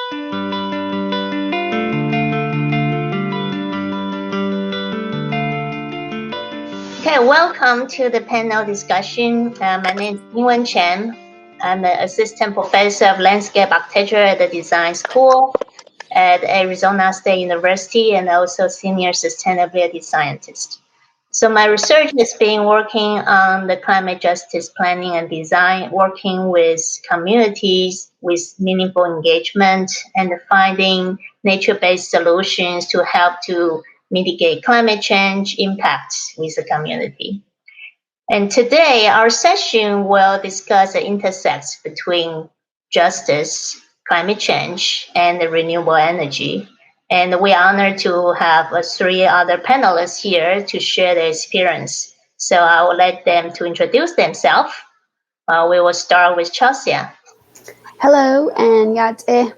Okay, welcome to the panel discussion. My name is Chingwen Cheng. I'm the Assistant Professor of Landscape Architecture at the Design School at Arizona State University and also Senior Sustainability Scientist. So my research has been working on the climate justice planning and design, working with communities with meaningful engagement and finding nature-based solutions to help to mitigate climate change impacts with the community. And today, our session will discuss the intersects between justice, climate change, and renewable energy. And we are honored to have three other panelists here to share their experience. So I will let them to introduce themselves. We will start with Chelsea. Hello, and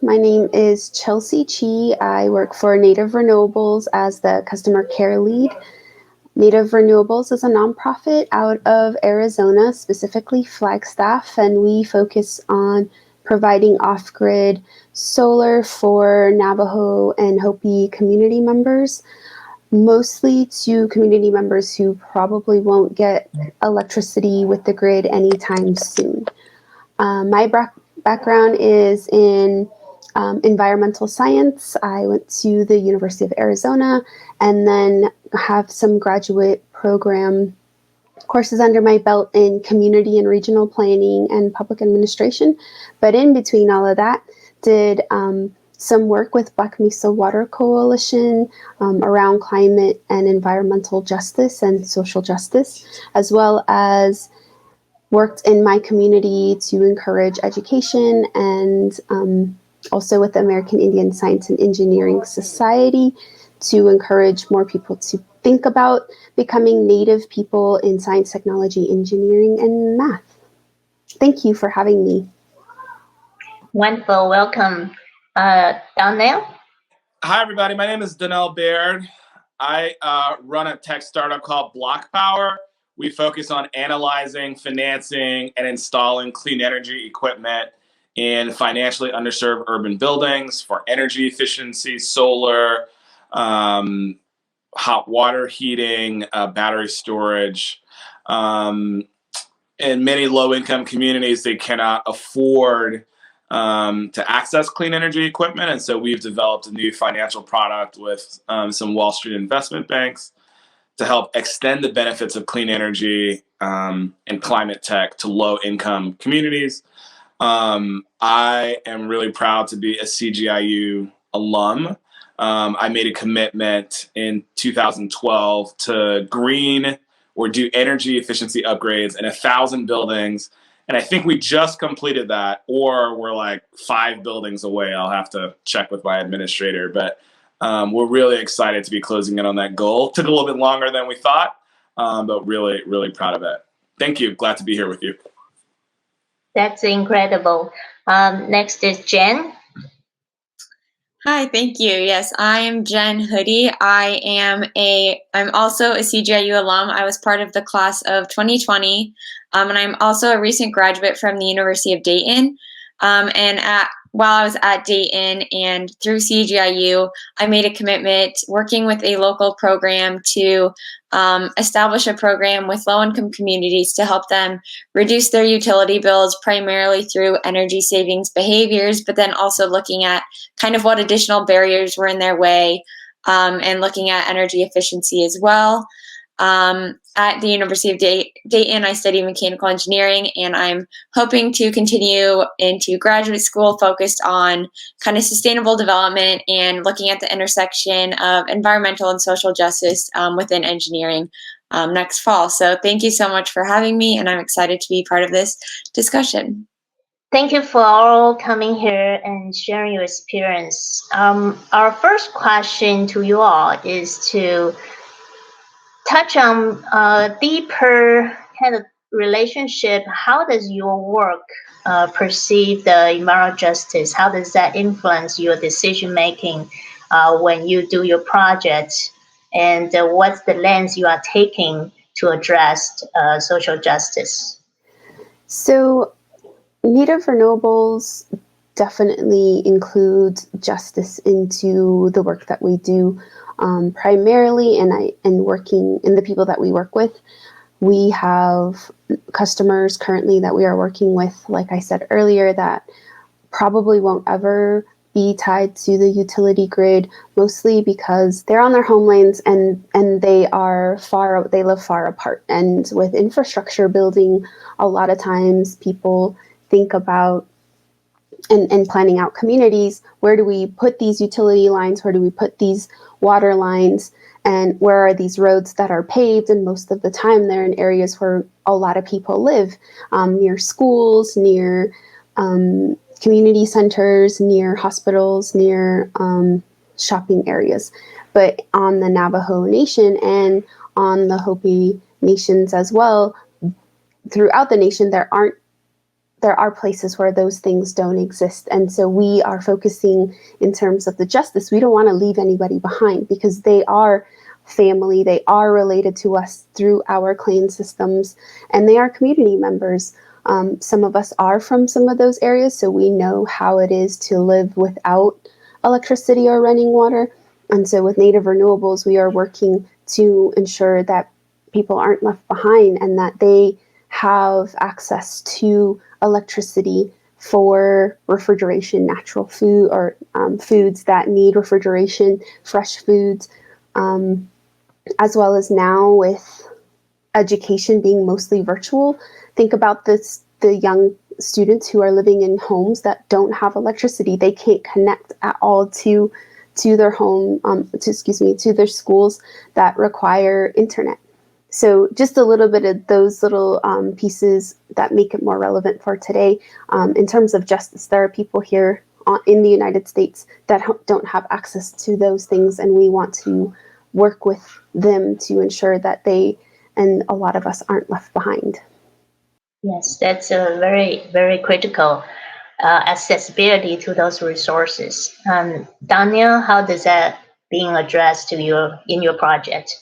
my name is Chelsea Chee. I work for Native Renewables as the customer care lead. Native Renewables is a nonprofit out of Arizona, specifically Flagstaff, and we focus on providing off-grid solar for Navajo and Hopi community members, mostly to community members who probably won't get electricity with the grid anytime soon. My background is in environmental science. I went to the University of Arizona and then have some graduate program courses under my belt in community and regional planning and public administration. But in between all of that, did some work with Black Mesa Water Coalition around climate and environmental justice and social justice, as well as worked in my community to encourage education and also with the American Indian Science and Engineering Society to encourage more people to think about becoming Native people in science, technology, engineering, and math. Thank you for having me. Wonderful. Welcome. Donnell? Hi, everybody. My name is Donnell Baird. I run a tech startup called Bloc Power. We focus on analyzing, financing, and installing clean energy equipment in financially underserved urban buildings for energy efficiency, solar, hot water heating, battery storage. In many low-income communities, they cannot afford to access clean energy equipment. And so we've developed a new financial product with some Wall Street investment banks to help extend the benefits of clean energy and climate tech to low-income communities. I am really proud to be a CGI U alum. I made a commitment in 2012 to green or do energy efficiency upgrades in 1,000 buildings. And I think we just completed that, or we're like 5 buildings away. I'll have to check with my administrator, but we're really excited to be closing in on that goal. Took a little bit longer than we thought, but really, really proud of it. Thank you. Glad to be here with you. That's incredible. Next is Jenn. Hi, thank you. Yes, I am Jenn Hoody. I'm also a CGI U alum. I was part of the class of 2020, and I'm also a recent graduate from the University of Dayton. While I was at Dayton and through CGIU, I made a commitment working with a local program to establish a program with low-income communities to help them reduce their utility bills, primarily through energy savings behaviors, but then also looking at kind of what additional barriers were in their way and looking at energy efficiency as well. At the University of Dayton, I study mechanical engineering, and I'm hoping to continue into graduate school focused on kind of sustainable development and looking at the intersection of environmental and social justice within engineering next fall. So thank you so much for having me, and I'm excited to be part of this discussion. Thank you for all coming here and sharing your experience. Our first question to you all is to touch on a deeper kind of relationship. How does your work perceive the environmental justice? How does that influence your decision making when you do your project? And what's the lens you are taking to address social justice? So Native Renewables definitely include justice into the work that we do, primarily, and working in the people that we work with. We have customers currently that we are working with, like I said earlier, that probably won't ever be tied to the utility grid, mostly because they're on their homelands and they live far apart. And with infrastructure building, a lot of times people think about and planning out communities, where do we put these utility lines? Where do we put these water lines? And where are these roads that are paved? And most of the time they're in areas where a lot of people live, near schools, near community centers, near hospitals, near shopping areas. But on the Navajo Nation and on the Hopi nations as well, throughout the nation, there are places where those things don't exist. And so we are focusing in terms of the justice. We don't want to leave anybody behind because they are family. They are related to us through our clan systems, and they are community members. Some of us are from some of those areas, so we know how it is to live without electricity or running water. And so with Native Renewables, we are working to ensure that people aren't left behind and that they have access to electricity for refrigeration, natural food, or foods that need refrigeration, fresh foods, as well as now with education being mostly virtual. Think about the young students who are living in homes that don't have electricity. They can't connect at all to their home, to their schools that require internet. So just a little bit of those little pieces that make it more relevant for today. In terms of justice, there are people here in the United States that don't have access to those things, and we want to work with them to ensure that they and a lot of us aren't left behind. Yes, that's a very, very critical accessibility to those resources. Daniel, how does that being addressed in your project?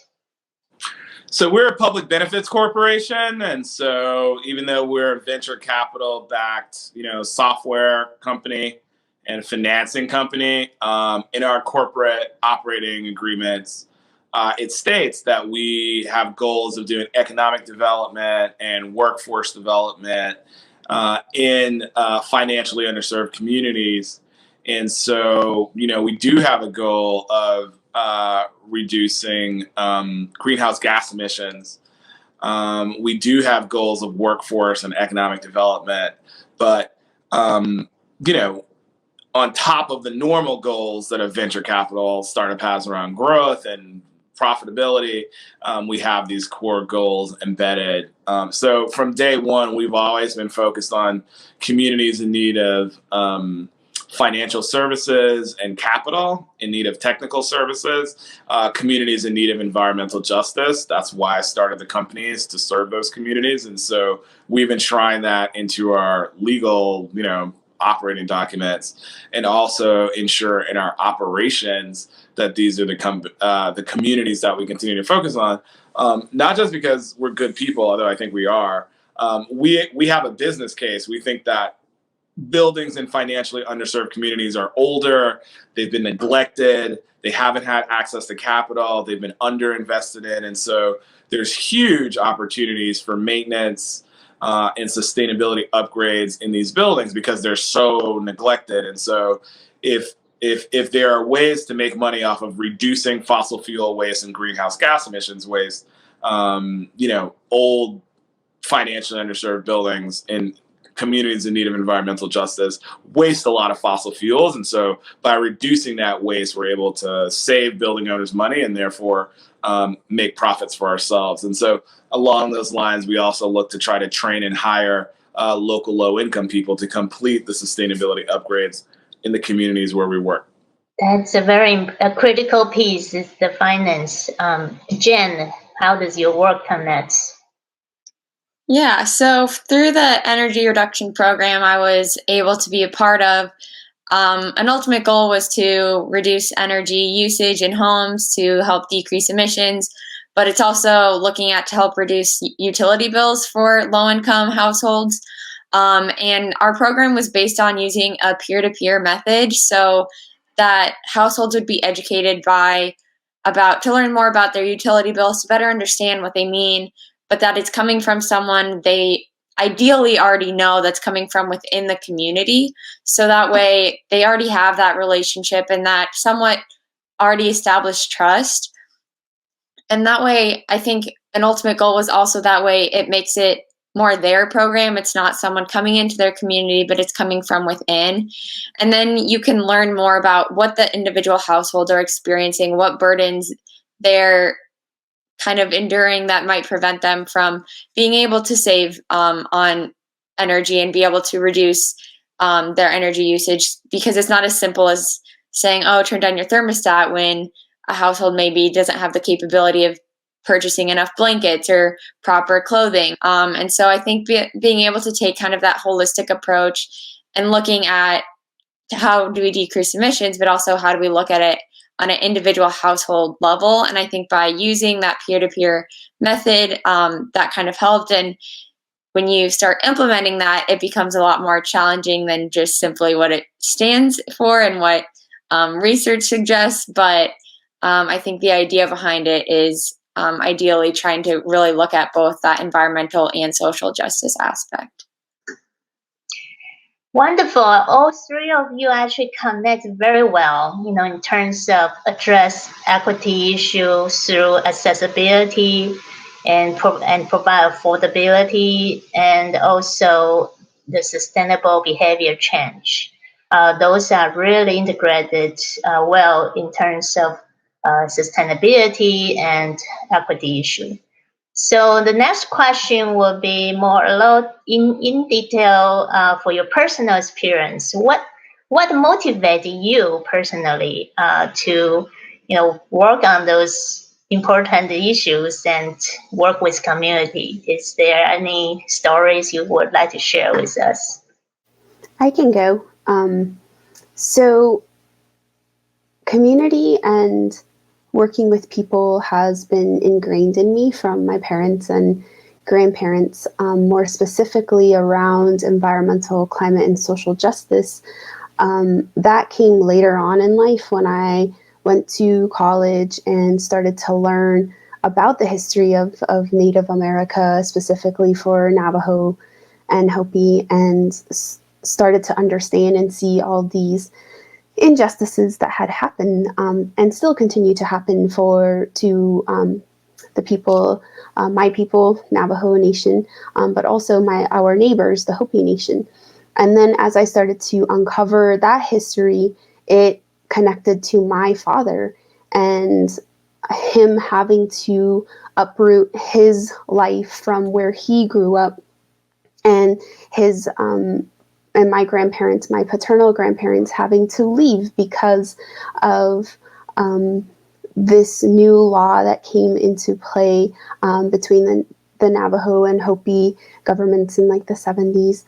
So we're a public benefits corporation, and so even though we're a venture capital backed, software company and financing company, in our corporate operating agreements, it states that we have goals of doing economic development and workforce development in financially underserved communities. And so, we do have a goal of reducing greenhouse gas emissions. We do have goals of workforce and economic development, but on top of the normal goals that a venture capital startup has around growth and profitability, we have these core goals embedded. So from day one, we've always been focused on communities in need of financial services and capital, in need of technical services, communities in need of environmental justice. That's why I started the company, is to serve those communities. And so we've enshrined that into our legal, operating documents, and also ensure in our operations that these are the communities that we continue to focus on. Not just because we're good people, although I think we are. We have a business case. We think that buildings in financially underserved communities are older, they've been neglected, they haven't had access to capital, they've been underinvested in, and so there's huge opportunities for maintenance and sustainability upgrades in these buildings because they're so neglected. And so if there are ways to make money off of reducing fossil fuel waste and greenhouse gas emissions waste, old financially underserved buildings in communities in need of environmental justice waste a lot of fossil fuels. And so by reducing that waste, we're able to save building owners money and therefore make profits for ourselves. And so along those lines, we also look to try to train and hire local low-income people to complete the sustainability upgrades in the communities where we work. That's a critical piece, is the finance. Jenn, how does your work connect? Yeah, so through the energy reduction program I was able to be a part of, an ultimate goal was to reduce energy usage in homes to help decrease emissions, but it's also looking at to help reduce utility bills for low-income households. And our program was based on using a peer-to-peer method, so that households would be educated to learn more about their utility bills, to better understand what they mean, but that it's coming from someone they ideally already know, that's coming from within the community. So that way they already have that relationship and that somewhat already established trust. And that way, I think an ultimate goal was also that way it makes it more their program. It's not someone coming into their community, but it's coming from within. And then you can learn more about what the individual households are experiencing, what burdens they're kind of enduring that might prevent them from being able to save on energy and be able to reduce their energy usage, because it's not as simple as saying, oh, turn down your thermostat, when a household maybe doesn't have the capability of purchasing enough blankets or proper clothing. And so I think being able to take kind of that holistic approach and looking at how do we decrease emissions, but also how do we look at it on an individual household level. And I think by using that peer-to-peer method, that kind of helped. And when you start implementing that, it becomes a lot more challenging than just simply what it stands for and what research suggests. But I think the idea behind it is ideally trying to really look at both that environmental and social justice aspect. Wonderful. All three of you actually connect very well, in terms of address equity issues through accessibility and provide affordability, and also the sustainable behavior change. Those are really integrated well in terms of sustainability and equity issue. So the next question will be more a lot in detail for your personal experience. What motivated you personally to work on those important issues and work with community? Is there any stories you would like to share with us? I can go. So community and working with people has been ingrained in me from my parents and grandparents, more specifically around environmental, climate, and social justice. That came later on in life when I went to college and started to learn about the history of Native America, specifically for Navajo and Hopi, and started to understand and see all these injustices that had happened and still continue to happen to the people, my people, Navajo Nation, but also our neighbors, the Hopi Nation. And then as I started to uncover that history, it connected to my father and him having to uproot his life from where he grew up, and his and my grandparents, my paternal grandparents, having to leave because of this new law that came into play between the Navajo and Hopi governments in like the 70s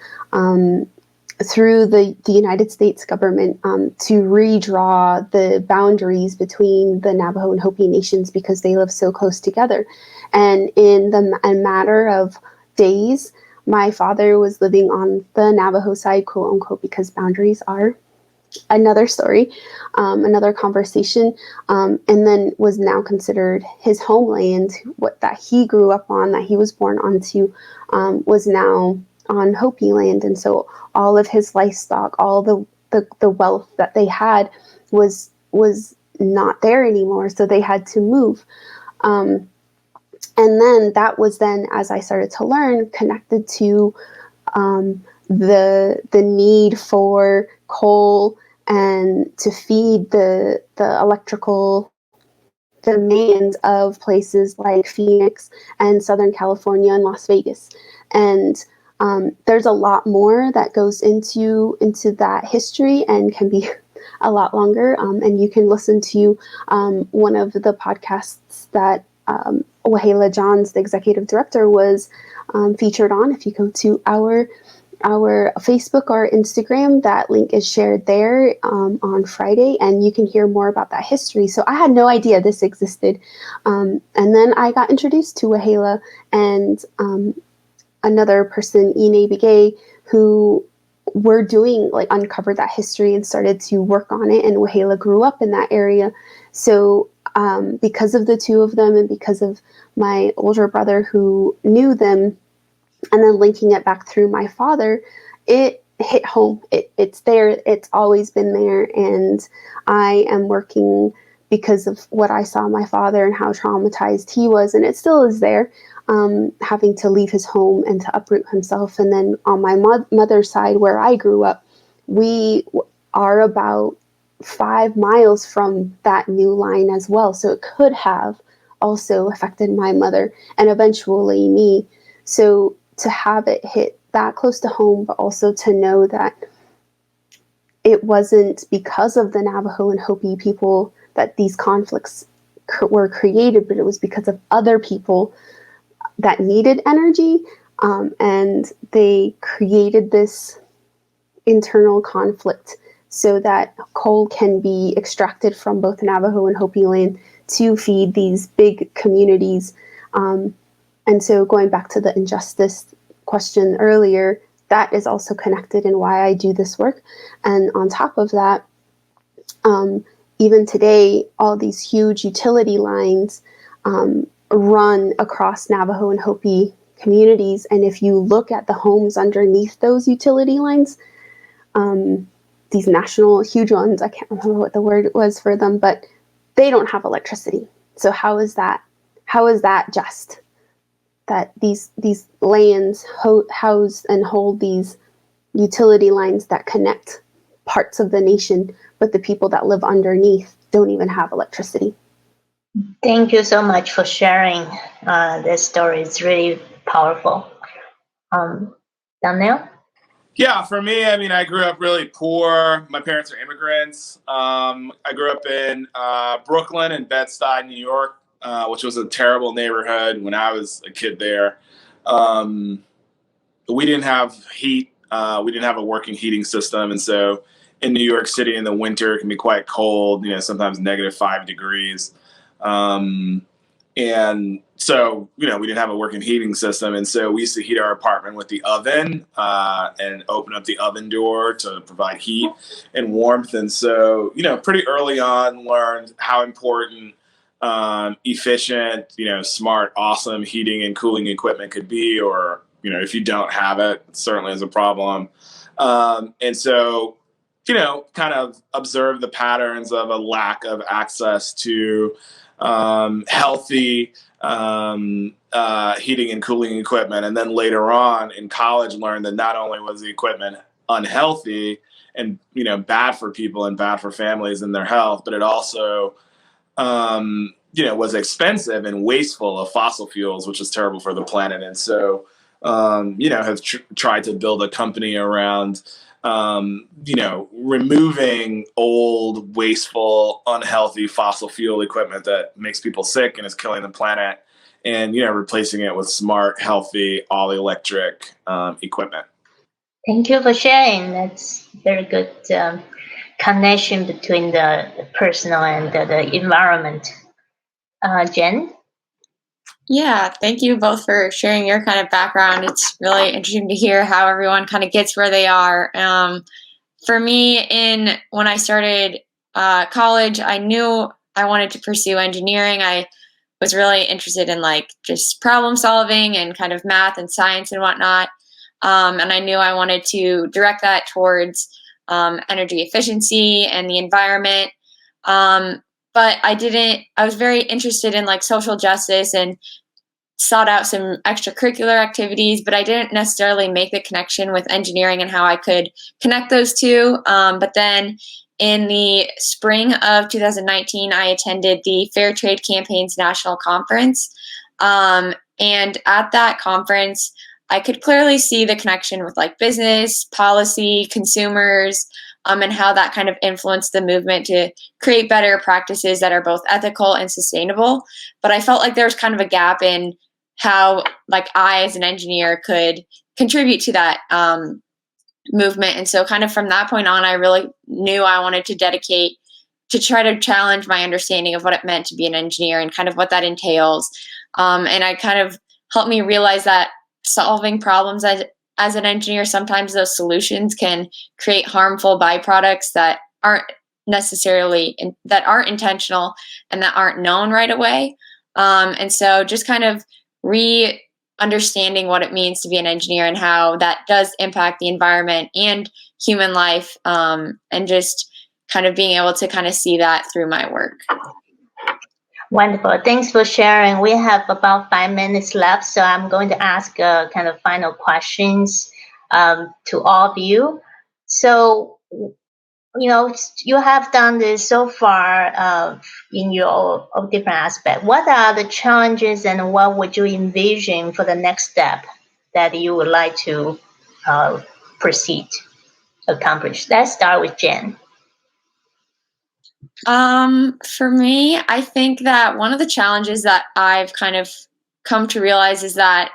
through the United States government to redraw the boundaries between the Navajo and Hopi nations because they live so close together. And in a matter of days, my father was living on the Navajo side, quote unquote, because boundaries are another story, another conversation, and then was now considered his homeland, that he grew up on, that he was born onto, was now on Hopi land. And so all of his livestock, all the wealth that they had was not there anymore. So they had to move. And then that was then, as I started to learn, connected to the need for coal and to feed the electrical demand of places like Phoenix and Southern California and Las Vegas. And there's a lot more that goes into that history and can be a lot longer. And you can listen to one of the podcasts that Waheela Johns, the executive director, was featured on. If you go to our Facebook or Instagram, that link is shared there on Friday, and you can hear more about that history. So I had no idea this existed. And then I got introduced to Waheela, and another person, Ine Begay, who were doing, like, uncovered that history and started to work on it. And Wahela grew up in that area. So because of the two of them and because of my older brother who knew them, and then linking it back through my father, it hit home. It's there. It's always been there. And I am working because of what I saw my father and how traumatized he was. And it still is there, having to leave his home and to uproot himself. And then on my mother's side, where I grew up, we are about 5 miles from that new line as well. So it could have also affected my mother and eventually me. So to have it hit that close to home, but also to know that it wasn't because of the Navajo and Hopi people that these conflicts were created, but it was because of other people that needed energy, and they created this internal conflict so that coal can be extracted from both Navajo and Hopi land to feed these big communities. And so going back to the injustice question earlier, that is also connected in why I do this work. And on top of that, even today, all these huge utility lines run across Navajo and Hopi communities. And if you look at the homes underneath those utility lines, these national huge ones, I can't remember what the word was for them, but they don't have electricity. So how is that just? That these lands house and hold these utility lines that connect parts of the nation, but the people that live underneath don't even have electricity. Thank you so much for sharing this story. It's really powerful. Donnell? Yeah, for me, I mean, I grew up really poor. My parents are immigrants. I grew up in Brooklyn and Bed-Stuy, New York, which was a terrible neighborhood when I was a kid there. We didn't have heat. We didn't have a working heating system. And so in New York City in the winter, it can be quite cold, sometimes -5 degrees. And so, we didn't have a working heating system. And so we used to heat our apartment with the oven and open up the oven door to provide heat and warmth. And so, pretty early on learned how important efficient, smart, awesome heating and cooling equipment could be, or, if you don't have it, it certainly is a problem. And so, kind of observe the patterns of a lack of access to healthy heating and cooling equipment. And then later on in college learned that not only was the equipment unhealthy and, bad for people and bad for families and their health, but it also, was expensive and wasteful of fossil fuels, which is terrible for the planet. And so, have tried to build a company around, removing old, wasteful, unhealthy fossil fuel equipment that makes people sick and is killing the planet, and, replacing it with smart, healthy, all electric equipment. Thank you for sharing. That's very good connection between the personal and the environment. Jenn? Yeah, thank you both for sharing your kind of background. It's really interesting to hear how everyone kind of gets where they are. For me, when I started college, I knew I wanted to pursue engineering. I was really interested in just problem solving and kind of math and science and whatnot. And I knew I wanted to direct that towards energy efficiency and the environment. But I was very interested in social justice and sought out some extracurricular activities, but I didn't necessarily make the connection with engineering and how I could connect those two. But then in the spring of 2019, I attended the Fair Trade Campaign's National Conference. And at that conference, I could clearly see the connection with business, policy, consumers, and how that kind of influenced the movement to create better practices that are both ethical and sustainable. But I felt like there was kind of a gap in how I as an engineer could contribute to that movement. And so kind of from that point on, I really knew I wanted to dedicate to try to challenge my understanding of what it meant to be an engineer and kind of what that entails. And I kind of helped me realize that solving problems as an engineer, sometimes those solutions can create harmful byproducts that aren't necessarily that aren't intentional and that aren't known right away. And so just kind of understanding what it means to be an engineer and how that does impact the environment and human life, and just kind of being able to kind of see that through my work. Wonderful. Thanks for sharing. We have about 5 minutes left, so I'm going to ask kind of final questions to all of you. So, you have done this so far in your different aspects. What are the challenges and what would you envision for the next step that you would like to proceed, accomplish? Let's start with Jenn. For me, I think that one of the challenges that I've kind of come to realize is that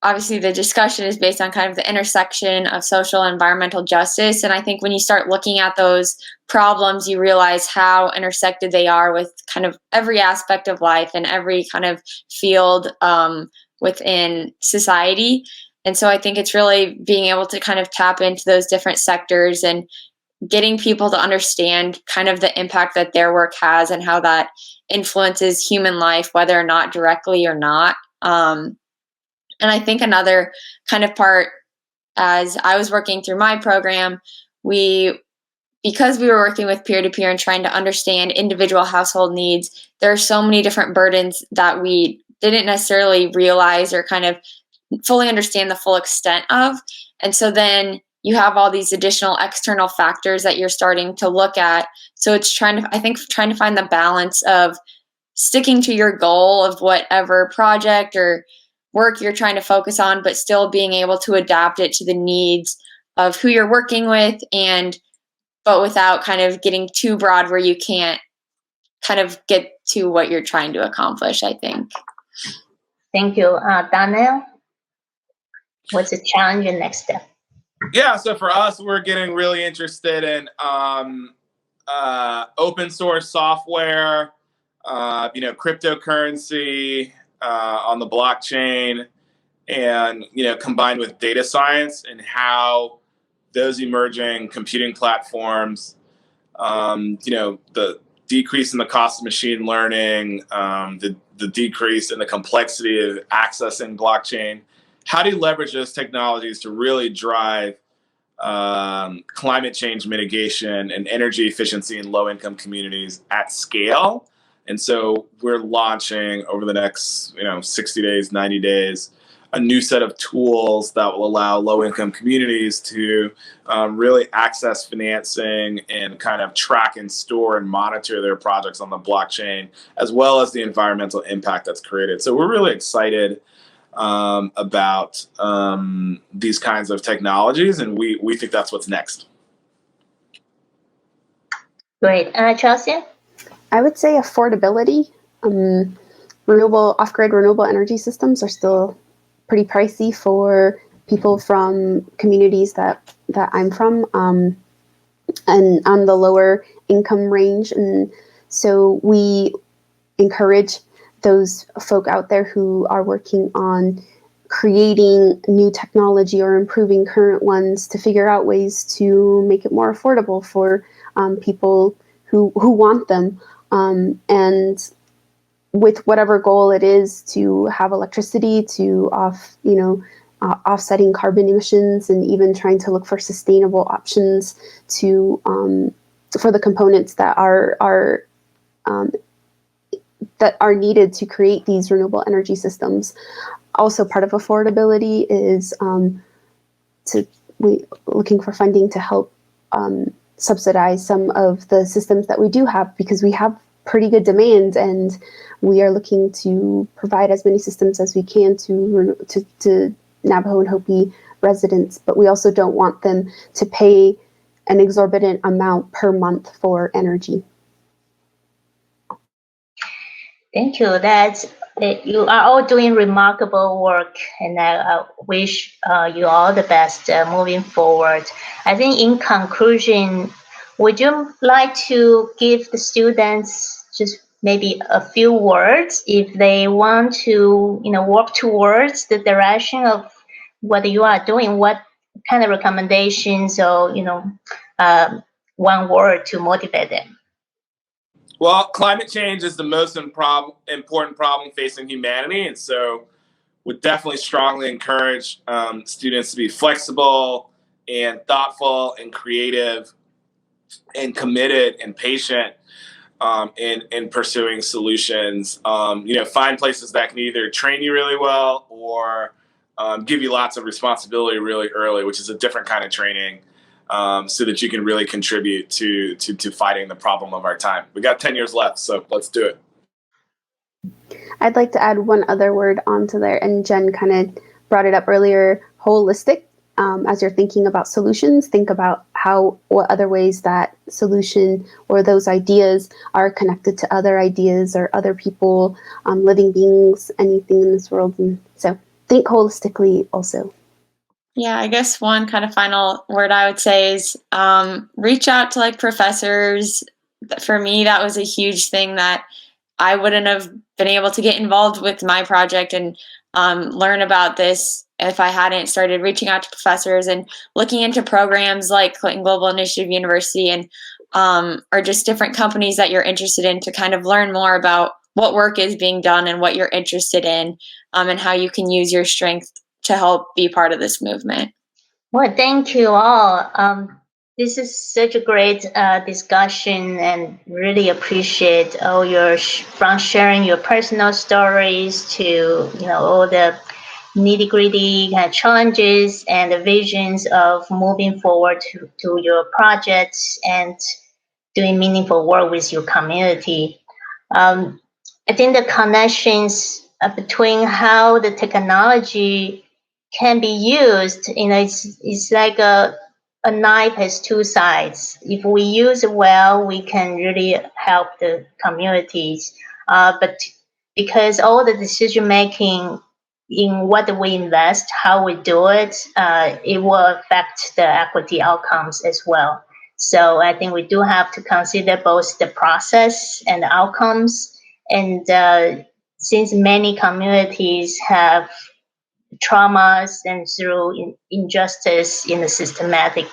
obviously the discussion is based on kind of the intersection of social and environmental justice. And I think when you start looking at those problems, you realize how intersected they are with kind of every aspect of life and every kind of field within society. And so I think it's really being able to kind of tap into those different sectors and getting people to understand kind of the impact that their work has and how that influences human life, whether or not directly or not. And I think another kind of part, as I was working through my program, because we were working with peer-to-peer and trying to understand individual household needs, there are so many different burdens that we didn't necessarily realize or kind of fully understand the full extent of. And so then you have all these additional external factors that you're starting to look at. So it's trying to find the balance of sticking to your goal of whatever project or work you're trying to focus on, but still being able to adapt it to the needs of who you're working with, but without kind of getting too broad where you can't kind of get to what you're trying to accomplish, I think. Thank you. Donnell, what's the challenge and next step? Yeah, so for us, we're getting really interested in open source software, cryptocurrency on the blockchain, and combined with data science and how those emerging computing platforms, the decrease in the cost of machine learning, the decrease in the complexity of accessing blockchain. How do you leverage those technologies to really drive climate change mitigation and energy efficiency in low-income communities at scale? And so we're launching over the next 60 days, 90 days, a new set of tools that will allow low-income communities to really access financing and kind of track and store and monitor their projects on the blockchain, as well as the environmental impact that's created. So we're really excited about these kinds of technologies, and we think that's what's next. Great. Chelsea? I would say affordability. Off-grid renewable energy systems are still pretty pricey for people from communities that I'm from, and on the lower income range. And so we encourage those folk out there who are working on creating new technology or improving current ones to figure out ways to make it more affordable for people who want them. And with whatever goal it is to have electricity, to offsetting carbon emissions, and even trying to look for sustainable options to for the components that are needed to create these renewable energy systems. Also, part of affordability is looking for funding to help subsidize some of the systems that we do have, because we have pretty good demand, and we are looking to provide as many systems as we can to Navajo and Hopi residents, but we also don't want them to pay an exorbitant amount per month for energy. Thank you. You are all doing remarkable work, and I wish you all the best moving forward. I think in conclusion, would you like to give the students just maybe a few words if they want to, work towards the direction of what you are doing, what kind of recommendations or, one word to motivate them? Well, climate change is the most important problem facing humanity, and so would definitely strongly encourage students to be flexible and thoughtful and creative and committed and patient in pursuing solutions. Find places that can either train you really well or give you lots of responsibility really early, which is a different kind of training, so that you can really contribute to fighting the problem of our time. We got 10 years left, so let's do it. I'd like to add one other word onto there, and Jenn kind of brought it up earlier, holistic. As you're thinking about solutions, think about what other ways that solution or those ideas are connected to other ideas or other people, living beings, anything in this world. And so think holistically also. Yeah, I guess one kind of final word I would say is reach out to professors. For me, that was a huge thing that I wouldn't have been able to get involved with my project and learn about this if I hadn't started reaching out to professors and looking into programs like Clinton Global Initiative University and or just different companies that you're interested in to kind of learn more about what work is being done and what you're interested in, and how you can use your strength to help be part of this movement. Well, thank you all. This is such a great discussion, and really appreciate all from sharing your personal stories to all the nitty gritty challenges and the visions of moving forward to your projects and doing meaningful work with your community. I think the connections between how the technology can be used, it's like a knife has two sides. If we use it well, we can really help the communities. But because all the decision making in what we invest, how we do it, it will affect the equity outcomes as well. So I think we do have to consider both the process and the outcomes. And since many communities have traumas and through injustice in the systematic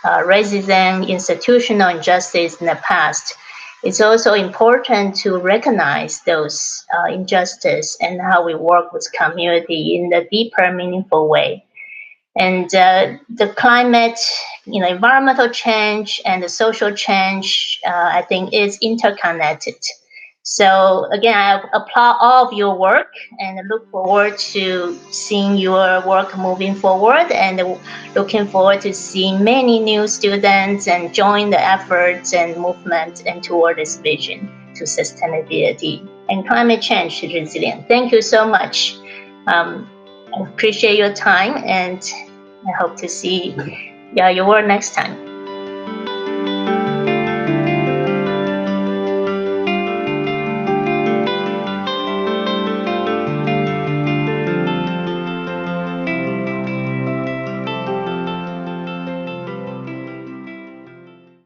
racism, institutional injustice in the past, it's also important to recognize those injustice and how we work with community in a deeper, meaningful way. And the climate, environmental change and the social change, I think is interconnected. So again, I applaud all of your work and look forward to seeing your work moving forward, and looking forward to seeing many new students and join the efforts and movement and toward this vision to sustainability and climate change resilience. Thank you so much. I appreciate your time, and I hope to see your work next time.